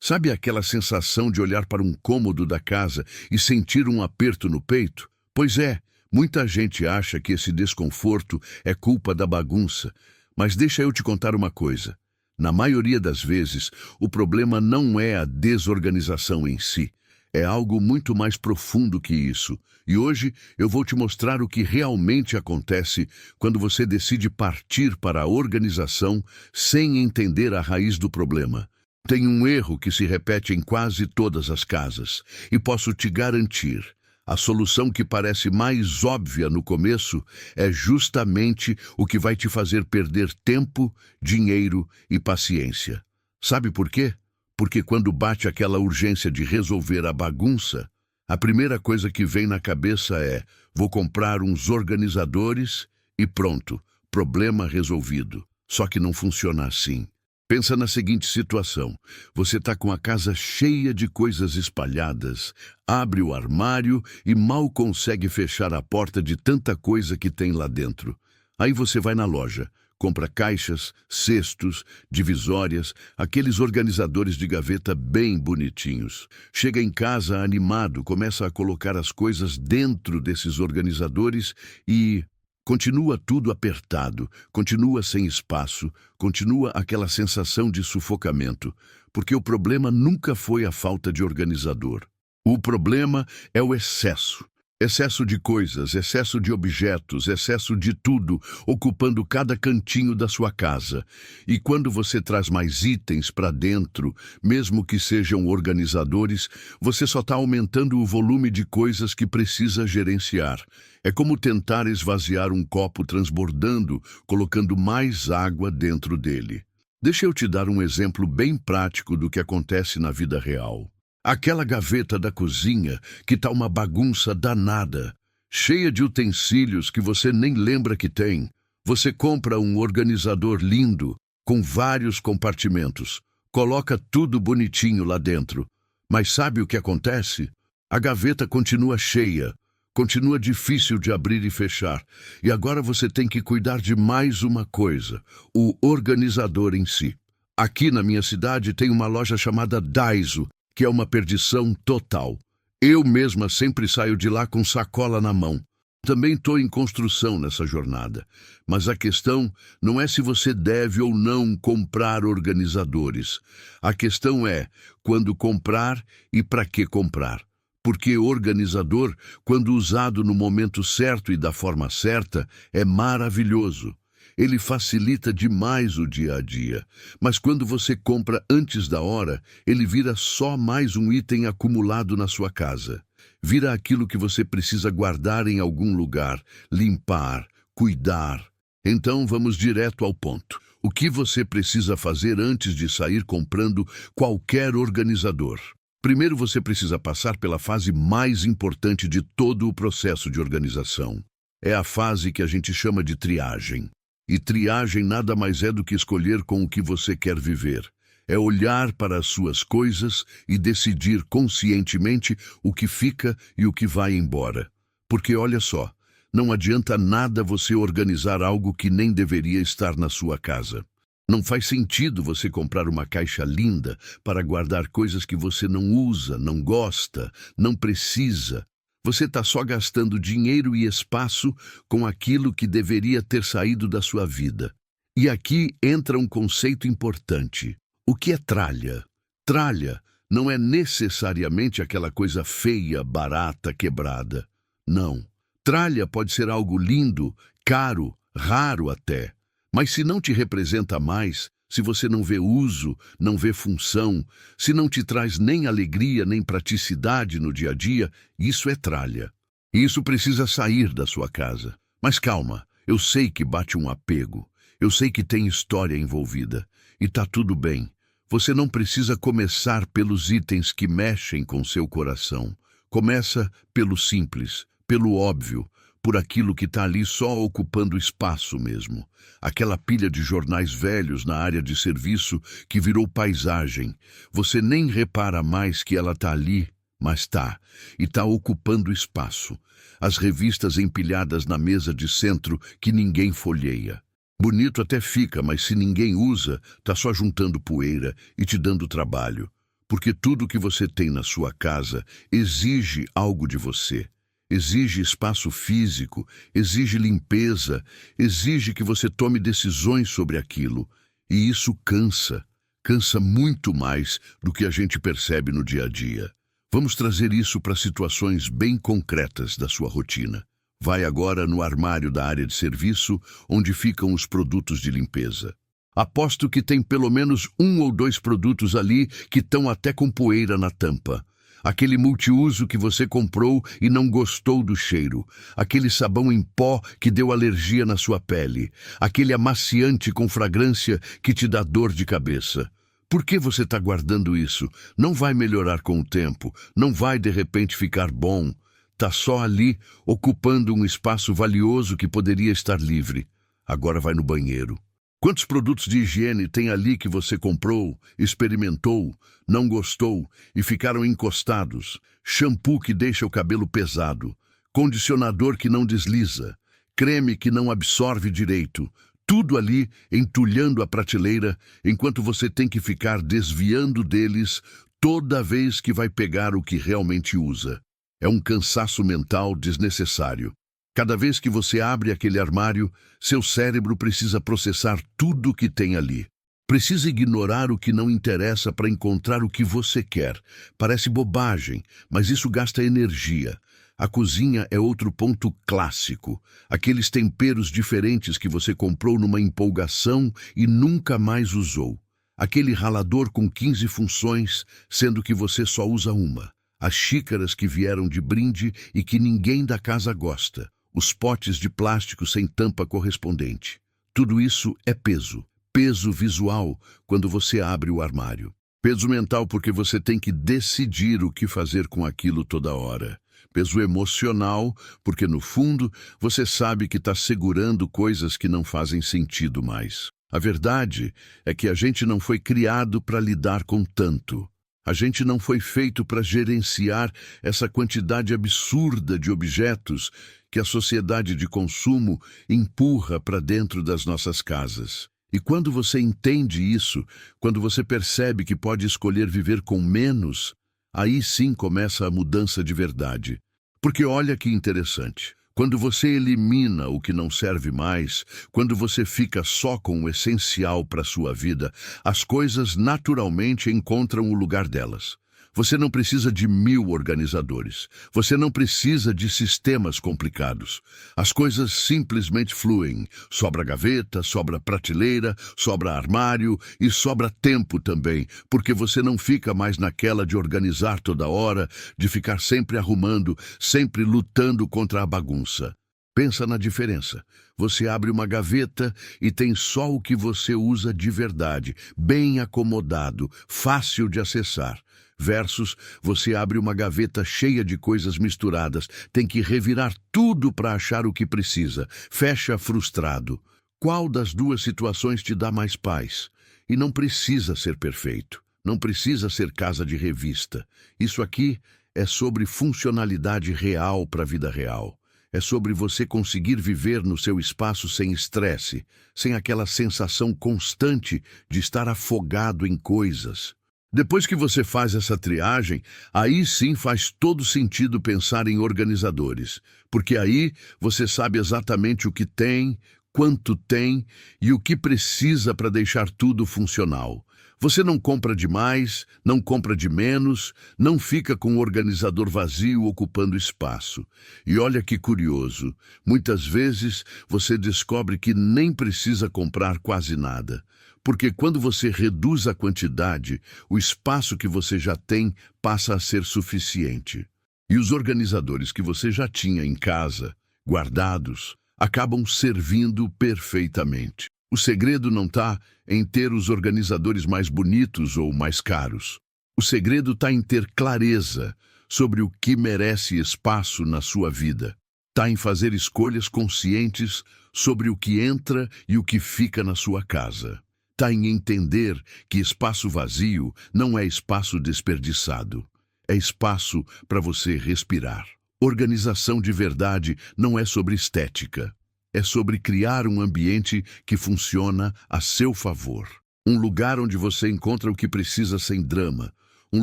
Sabe aquela sensação de olhar para um cômodo da casa e sentir um aperto no peito? Pois é, muita gente acha que esse desconforto é culpa da bagunça, mas deixa eu te contar uma coisa. Na maioria das vezes, o problema não é a desorganização em si. É algo muito mais profundo que isso. E hoje eu vou te mostrar o que realmente acontece quando você decide partir para a organização sem entender a raiz do problema. Tem um erro que se repete em quase todas as casas, e posso te garantir, a solução que parece mais óbvia no começo é justamente o que vai te fazer perder tempo, dinheiro e paciência. Sabe por quê? Porque quando bate aquela urgência de resolver a bagunça, a primeira coisa que vem na cabeça é: vou comprar uns organizadores e pronto, problema resolvido. Só que não funciona assim. Pensa na seguinte situação: você está com a casa cheia de coisas espalhadas, abre o armário e mal consegue fechar a porta de tanta coisa que tem lá dentro. Aí você vai na loja, compra caixas, cestos, divisórias, aqueles organizadores de gaveta bem bonitinhos. Chega em casa animado, começa a colocar as coisas dentro desses organizadores e continua tudo apertado, continua sem espaço, continua aquela sensação de sufocamento, porque o problema nunca foi a falta de organizador. O problema é o excesso. Excesso de coisas, excesso de objetos, excesso de tudo, ocupando cada cantinho da sua casa. E quando você traz mais itens para dentro, mesmo que sejam organizadores, você só está aumentando o volume de coisas que precisa gerenciar. É como tentar esvaziar um copo transbordando, colocando mais água dentro dele. Deixa eu te dar um exemplo bem prático do que acontece na vida real. Aquela gaveta da cozinha que tá uma bagunça danada, cheia de utensílios que você nem lembra que tem. Você compra um organizador lindo, com vários compartimentos, coloca tudo bonitinho lá dentro. Mas sabe o que acontece? A gaveta continua cheia, continua difícil de abrir e fechar. E agora você tem que cuidar de mais uma coisa: o organizador em si. Aqui na minha cidade tem uma loja chamada Daiso, que é uma perdição total. Eu mesma sempre saio de lá com sacola na mão. Também estou em construção nessa jornada. Mas a questão não é se você deve ou não comprar organizadores. A questão é quando comprar e para que comprar. Porque organizador, quando usado no momento certo e da forma certa, é maravilhoso. Ele facilita demais o dia a dia, mas quando você compra antes da hora, ele vira só mais um item acumulado na sua casa. Vira aquilo que você precisa guardar em algum lugar, limpar, cuidar. Então vamos direto ao ponto. O que você precisa fazer antes de sair comprando qualquer organizador? Primeiro você precisa passar pela fase mais importante de todo o processo de organização. É a fase que a gente chama de triagem. E triagem nada mais é do que escolher com o que você quer viver. É olhar para as suas coisas e decidir conscientemente o que fica e o que vai embora. Porque olha só, não adianta nada você organizar algo que nem deveria estar na sua casa. Não faz sentido você comprar uma caixa linda para guardar coisas que você não usa, não gosta, não precisa. Você está só gastando dinheiro e espaço com aquilo que deveria ter saído da sua vida. E aqui entra um conceito importante. O que é tralha? Tralha não é necessariamente aquela coisa feia, barata, quebrada. Não. Tralha pode ser algo lindo, caro, raro até. Mas se não te representa mais, se você não vê uso, não vê função, se não te traz nem alegria nem praticidade no dia a dia, isso é tralha. E isso precisa sair da sua casa. Mas calma, eu sei que bate um apego, eu sei que tem história envolvida, e tá tudo bem. Você não precisa começar pelos itens que mexem com seu coração. Começa pelo simples, pelo óbvio, por aquilo que está ali só ocupando espaço mesmo. Aquela pilha de jornais velhos na área de serviço que virou paisagem. Você nem repara mais que ela está ali, mas está, e está ocupando espaço. As revistas empilhadas na mesa de centro que ninguém folheia. Bonito até fica, mas se ninguém usa, está só juntando poeira e te dando trabalho. Porque tudo que você tem na sua casa exige algo de você. Exige espaço físico, exige limpeza, exige que você tome decisões sobre aquilo. E isso cansa. Cansa muito mais do que a gente percebe no dia a dia. Vamos trazer isso para situações bem concretas da sua rotina. Vai agora no armário da área de serviço, onde ficam os produtos de limpeza. Aposto que tem pelo menos 1 ou 2 produtos ali que estão até com poeira na tampa. Aquele multiuso que você comprou e não gostou do cheiro. Aquele sabão em pó que deu alergia na sua pele. Aquele amaciante com fragrância que te dá dor de cabeça. Por que você está guardando isso? Não vai melhorar com o tempo. Não vai de repente ficar bom. Está só ali, ocupando um espaço valioso que poderia estar livre. Agora vai no banheiro. Quantos produtos de higiene tem ali que você comprou, experimentou, não gostou e ficaram encostados? Shampoo que deixa o cabelo pesado, condicionador que não desliza, creme que não absorve direito. Tudo ali entulhando a prateleira, enquanto você tem que ficar desviando deles toda vez que vai pegar o que realmente usa. É um cansaço mental desnecessário. Cada vez que você abre aquele armário, seu cérebro precisa processar tudo o que tem ali. Precisa ignorar o que não interessa para encontrar o que você quer. Parece bobagem, mas isso gasta energia. A cozinha é outro ponto clássico. Aqueles temperos diferentes que você comprou numa empolgação e nunca mais usou. Aquele ralador com 15 funções, sendo que você só usa uma. As xícaras que vieram de brinde e que ninguém da casa gosta. Os potes de plástico sem tampa correspondente. Tudo isso é peso. Peso visual quando você abre o armário. Peso mental porque você tem que decidir o que fazer com aquilo toda hora. Peso emocional porque, no fundo, você sabe que está segurando coisas que não fazem sentido mais. A verdade é que a gente não foi criado para lidar com tanto. A gente não foi feito para gerenciar essa quantidade absurda de objetos que a sociedade de consumo empurra para dentro das nossas casas. E quando você entende isso, quando você percebe que pode escolher viver com menos, aí sim começa a mudança de verdade. Porque olha que interessante. Quando você elimina o que não serve mais, quando você fica só com o essencial para a sua vida, as coisas naturalmente encontram o lugar delas. Você não precisa de 1000 organizadores. Você não precisa de sistemas complicados. As coisas simplesmente fluem. Sobra gaveta, sobra prateleira, sobra armário e sobra tempo também, porque você não fica mais naquela de organizar toda hora, de ficar sempre arrumando, sempre lutando contra a bagunça. Pensa na diferença. Você abre uma gaveta e tem só o que você usa de verdade, bem acomodado, fácil de acessar. Versus, você abre uma gaveta cheia de coisas misturadas, tem que revirar tudo para achar o que precisa, fecha frustrado. Qual das duas situações te dá mais paz? E não precisa ser perfeito, não precisa ser casa de revista. Isso aqui é sobre funcionalidade real para a vida real. É sobre você conseguir viver no seu espaço sem estresse, sem aquela sensação constante de estar afogado em coisas. Depois que você faz essa triagem, aí sim faz todo sentido pensar em organizadores, porque aí você sabe exatamente o que tem, quanto tem e o que precisa para deixar tudo funcional. Você não compra de mais, não compra de menos, não fica com o organizador vazio ocupando espaço. E olha que curioso, muitas vezes você descobre que nem precisa comprar quase nada. Porque quando você reduz a quantidade, o espaço que você já tem passa a ser suficiente. E os organizadores que você já tinha em casa, guardados, acabam servindo perfeitamente. O segredo não está em ter os organizadores mais bonitos ou mais caros. O segredo está em ter clareza sobre o que merece espaço na sua vida. Está em fazer escolhas conscientes sobre o que entra e o que fica na sua casa. Está em entender que espaço vazio não é espaço desperdiçado. É espaço para você respirar. Organização de verdade não é sobre estética. É sobre criar um ambiente que funciona a seu favor. Um lugar onde você encontra o que precisa sem drama. um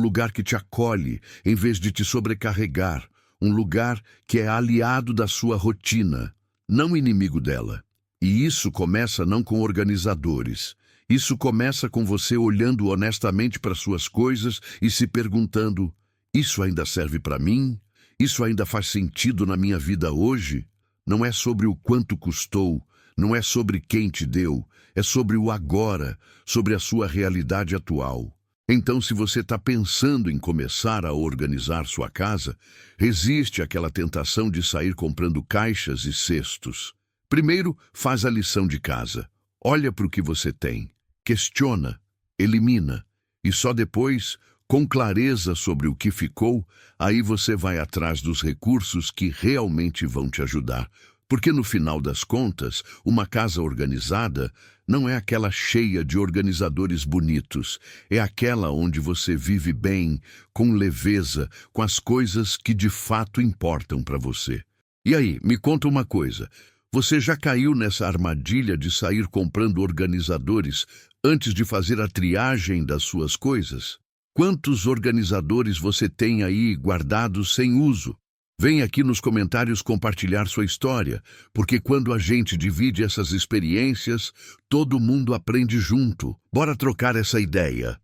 lugar que te acolhe em vez de te sobrecarregar, um lugar que é aliado da sua rotina, não inimigo dela. E isso começa não com organizadores. Isso começa com você olhando honestamente para suas coisas e se perguntando: isso ainda serve para mim? Isso ainda faz sentido na minha vida hoje? Não é sobre o quanto custou, não é sobre quem te deu, é sobre o agora, sobre a sua realidade atual. Então, se você está pensando em começar a organizar sua casa, resiste àquela tentação de sair comprando caixas e cestos. Primeiro, faz a lição de casa. Olha para o que você tem, questiona, elimina, e só depois, com clareza sobre o que ficou, aí você vai atrás dos recursos que realmente vão te ajudar. Porque no final das contas, uma casa organizada não é aquela cheia de organizadores bonitos, é aquela onde você vive bem, com leveza, com as coisas que de fato importam para você. E aí, me conta uma coisa, você já caiu nessa armadilha de sair comprando organizadores antes de fazer a triagem das suas coisas? Quantos organizadores você tem aí guardados sem uso? Vem aqui nos comentários compartilhar sua história, porque quando a gente divide essas experiências, todo mundo aprende junto. Bora trocar essa ideia.